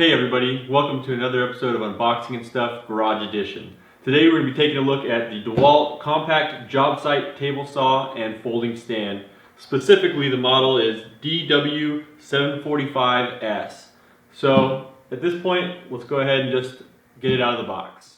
Hey everybody, welcome to another episode of Unboxing and Stuff Garage Edition. Today we're going to be taking a look at the Dewalt compact job site table saw and folding stand. Specifically the model is DW745S. So at this point, let's go ahead and just get it out of the box.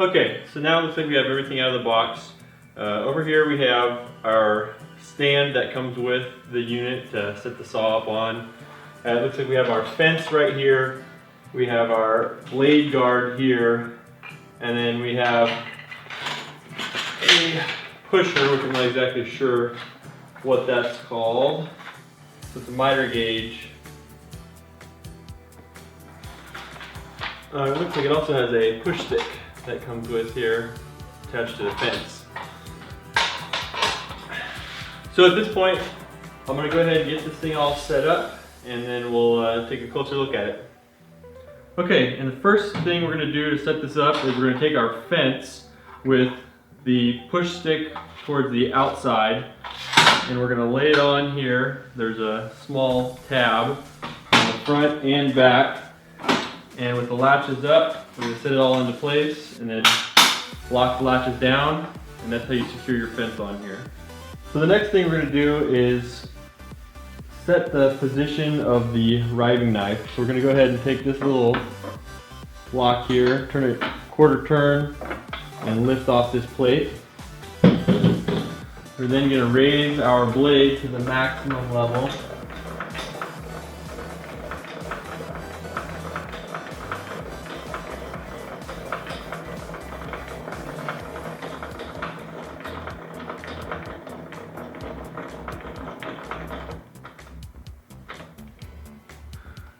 Okay, so now it looks like we have everything out of the box. Over here we have our stand that comes with the unit to set the saw up on. It looks like we have our fence right here. We have our blade guard here. And then we have a pusher, which I'm not exactly sure what that's called. So it's a miter gauge. It looks like it also has a push stick that comes with here attached to the fence. So at this point, I'm going to go ahead and get this thing all set up and then we'll take a closer look at it. Okay, and the first thing we're going to do to set this up is we're going to take our fence with the push stick towards the outside and we're going to lay it on here. There's a small tab on the front and back, and with the latches up, we're going to set it all into place and then lock the latches down, and that's how you secure your fence on here. So the next thing we're going to do is set the position of the riving knife. So we're going to go ahead and take this little block here, turn it quarter turn, and lift off this plate. We're then going to raise our blade to the maximum level.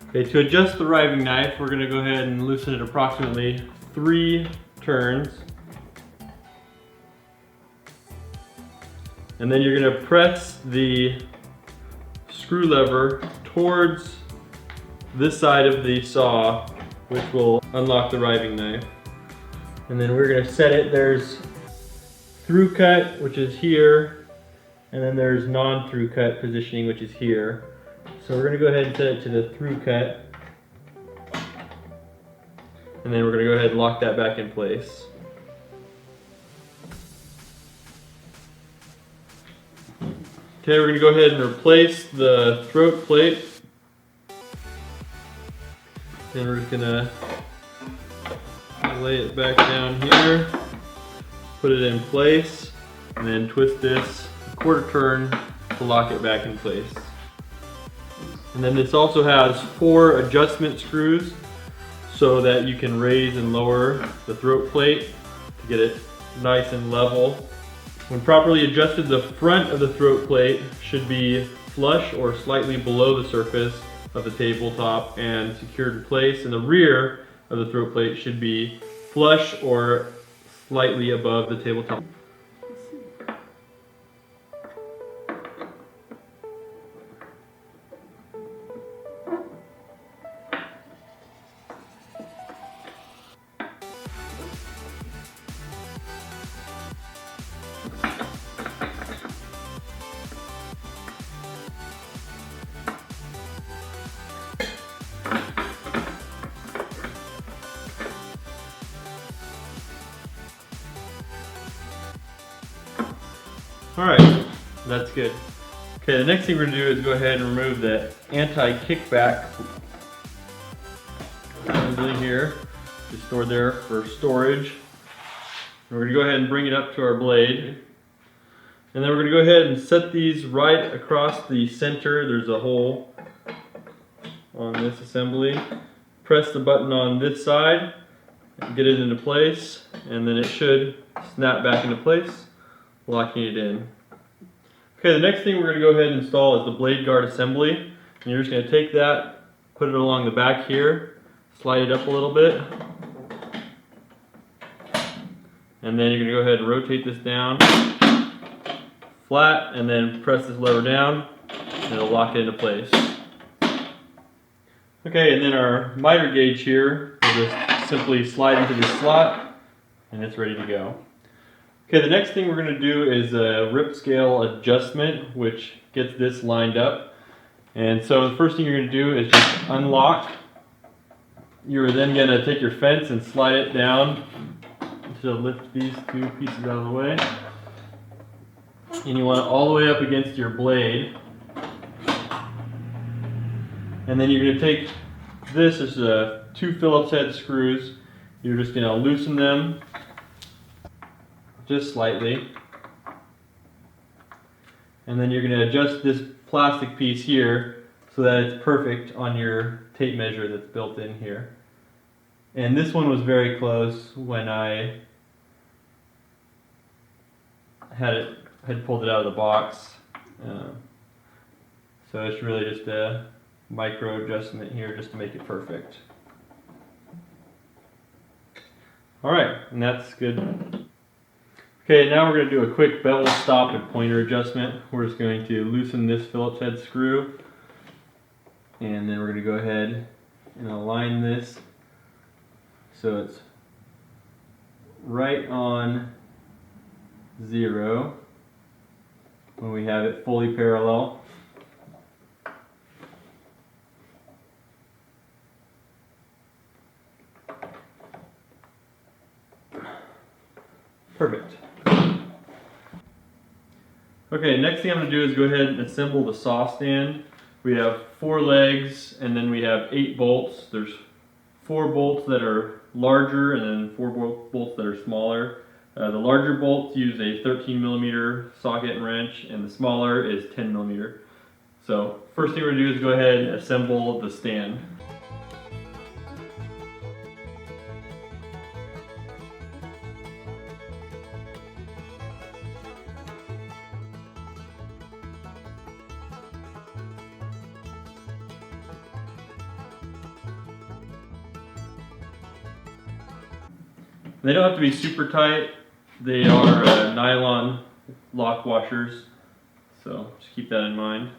Okay, to adjust the riving knife, we're going to go ahead and loosen it approximately 3 turns. And then you're going to press the screw lever towards this side of the saw, which will unlock the riving knife. And then we're going to set it, there's through cut, which is here, and then there's non-through cut positioning, which is here. So we're going to go ahead and set it to the through cut, and then we're going to go ahead and lock that back in place. Okay, we're going to go ahead and replace the throat plate, and we're just going to lay it back down here, put it in place, and then twist this a quarter turn to lock it back in place. And then this also has 4 adjustment screws so that you can raise and lower the throat plate to get it nice and level. When properly adjusted, the front of the throat plate should be flush or slightly below the surface of the tabletop and secured in place, and the rear of the throat plate should be flush or slightly above the tabletop. Alright, that's good. Okay, the next thing we're going to do is go ahead and remove the anti-kickback assembly here. Just stored there for storage. We're going to go ahead and bring it up to our blade. And then we're going to go ahead and set these right across the center. There's a hole on this assembly. Press the button on this side, and get it into place, and then it should snap back into place, locking it in. Okay, the next thing we're going to go ahead and install is the blade guard assembly. And you're just going to take that, put it along the back here, slide it up a little bit, and then you're going to go ahead and rotate this down flat, and then press this lever down, and it'll lock it into place. Okay, and then our miter gauge here will just simply slide into this slot, and it's ready to go. Okay, the next thing we're going to do is a rip scale adjustment, which gets this lined up. And so the first thing you're going to do is just unlock. You're then going to take your fence and slide it down to lift these two pieces out of the way. And you want it all the way up against your blade. And then you're going to take this as two Phillips head screws. You're just going to loosen them just slightly. And then you're going to adjust this plastic piece here so that it's perfect on your tape measure that's built in here. And this one was very close when I had pulled it out of the box. So it's really just a micro adjustment here just to make it perfect. Alright, and that's good. Okay, now we're going to do a quick bevel stop and pointer adjustment. We're just going to loosen this Phillips head screw, and then we're going to go ahead and align this so it's right on 0 when we have it fully parallel. Perfect. Okay, next thing I'm going to do is go ahead and assemble the saw stand. We have 4 legs, and then we have 8 bolts. There's 4 bolts that are larger and then 4 bolts that are smaller. The larger bolts use a 13mm socket and wrench, and the smaller is 10mm. So first thing we're going to do is go ahead and assemble the stand. They don't have to be super tight. They are nylon lock washers, so just keep that in mind.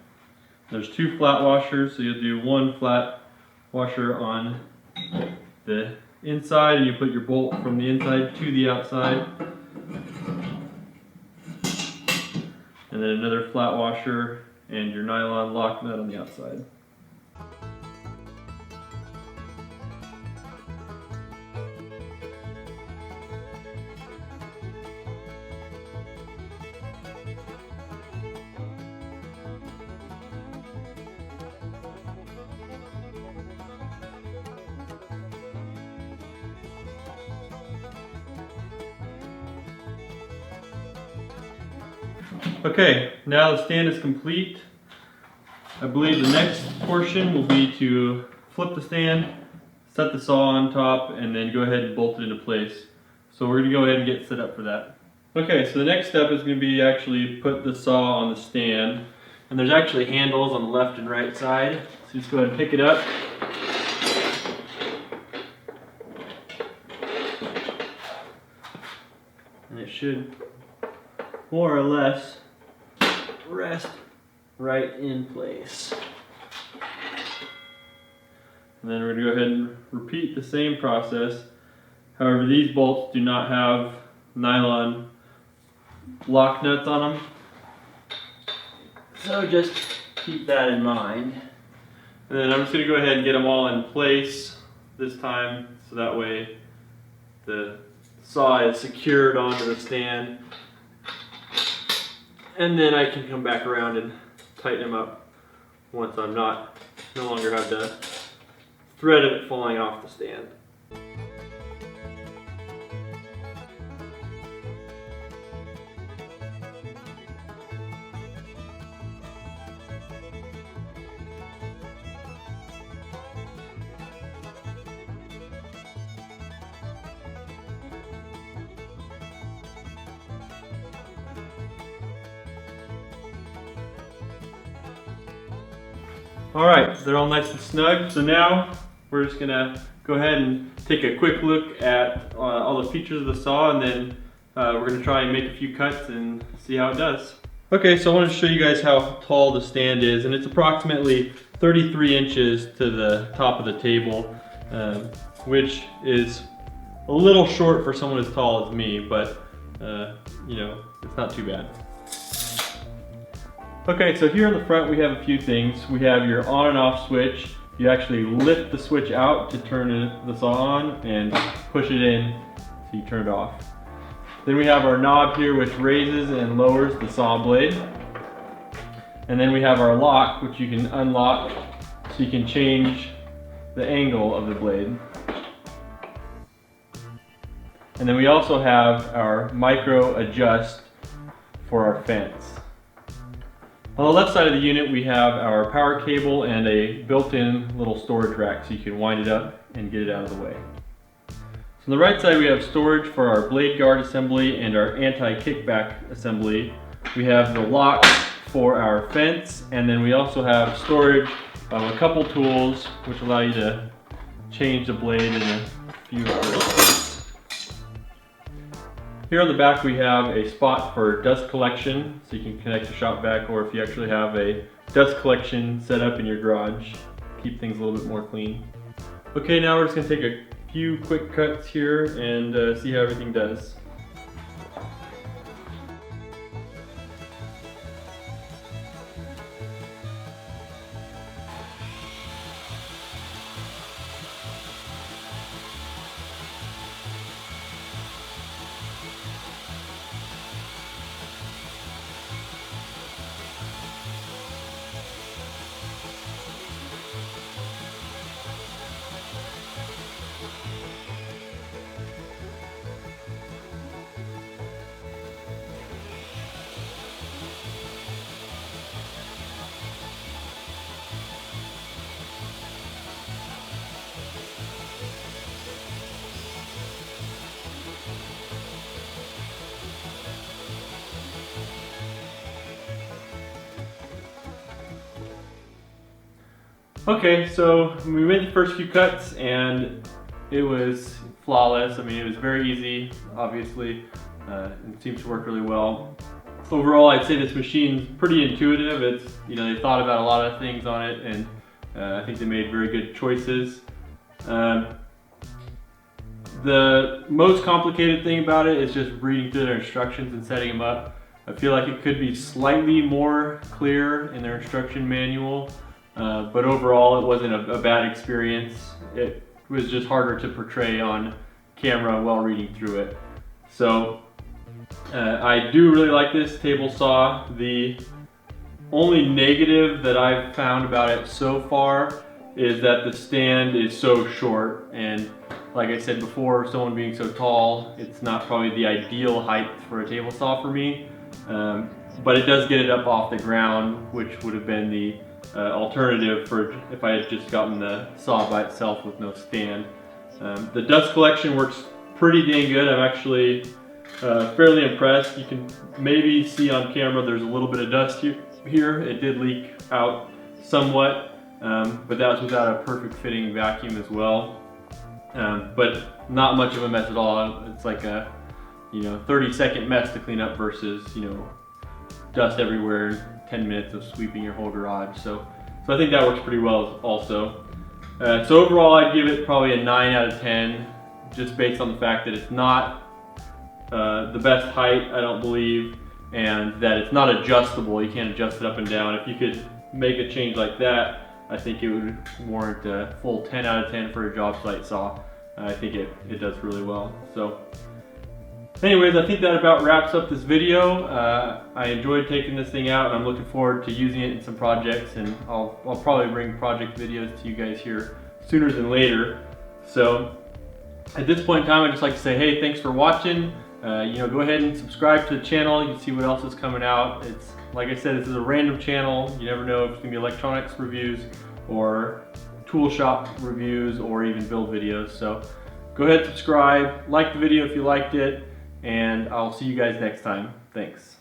There's 2 flat washers, so you'll do 1 flat washer on the inside, and you put your bolt from the inside to the outside. And then another flat washer and your nylon lock nut on the outside. Okay, now the stand is complete. I believe the next portion will be to flip the stand, set the saw on top, and then go ahead and bolt it into place. So we're going to go ahead and get set up for that. Okay, so the next step is going to be actually put the saw on the stand. And there's actually handles on the left and right side. So just go ahead and pick it up. And it should more or less rest right in place. And then we're going to go ahead and repeat the same process. However, these bolts do not have nylon lock nuts on them, so just keep that in mind. And then I'm just going to go ahead and get them all in place this time, so that way the saw is secured onto the stand. And then I can come back around and tighten them up once I'm no longer have the thread of it falling off the stand. Alright, they're all nice and snug, so now we're just going to go ahead and take a quick look at all the features of the saw, and then we're going to try and make a few cuts and see how it does. Okay, so I want to show you guys how tall the stand is, and it's approximately 33 inches to the top of the table, which is a little short for someone as tall as me, but you know, it's not too bad. Okay, so here in the front we have a few things. We have your on and off switch. You actually lift the switch out to turn the saw on and push it in so you turn it off. Then we have our knob here which raises and lowers the saw blade. And then we have our lock which you can unlock so you can change the angle of the blade. And then we also have our micro adjust for our fence. On the left side of the unit we have our power cable and a built-in little storage rack so you can wind it up and get it out of the way. So on the right side we have storage for our blade guard assembly and our anti-kickback assembly. We have the lock for our fence, and then we also have storage of a couple tools which allow you to change the blade in a few places. Here on the back we have a spot for dust collection, so you can connect a shop vac, or if you actually have a dust collection set up in your garage, keep things a little bit more clean. Okay, now we're just going to take a few quick cuts here and see how everything does. Okay, so we made the first few cuts and it was flawless. I mean, it was very easy, obviously. It seems to work really well. Overall, I'd say this machine's pretty intuitive. It's, you know, they thought about a lot of things on it, and I think they made very good choices. The most complicated thing about it is just reading through their instructions and setting them up. I feel like it could be slightly more clear in their instruction manual. But overall it wasn't a bad experience. It was just harder to portray on camera while reading through it. So I do really like this table saw. The only negative that I've found about it so far is that the stand is so short, and like I said before, someone being so tall, it's not probably the ideal height for a table saw for me. But it does get it up off the ground, which would have been the alternative for if I had just gotten the saw by itself with no stand. The dust collection works pretty dang good. I'm actually fairly impressed. You can maybe see on camera there's a little bit of dust here. It did leak out somewhat, but that was without a perfect fitting vacuum as well. But not much of a mess at all. It's like a 30-second mess to clean up versus dust everywhere, 10 minutes of sweeping your whole garage. So I think that works pretty well also. So overall I'd give it probably a 9 out of 10, just based on the fact that it's not the best height, I don't believe, and that it's not adjustable. You can't adjust it up and down. If you could make a change like that, I think it would warrant a full 10 out of 10 for a job site saw. I think it does really well. So Anyways, I think that about wraps up this video. I enjoyed taking this thing out, and I'm looking forward to using it in some projects, and I'll probably bring project videos to you guys here sooner than later. So at this point in time, I'd just like to say, hey, thanks for watching. Go ahead and subscribe to the channel. You can see what else is coming out. It's, like I said, this is a random channel. You never know if it's gonna be electronics reviews or tool shop reviews or even build videos. So go ahead, subscribe, like the video if you liked it, and I'll see you guys next time. Thanks.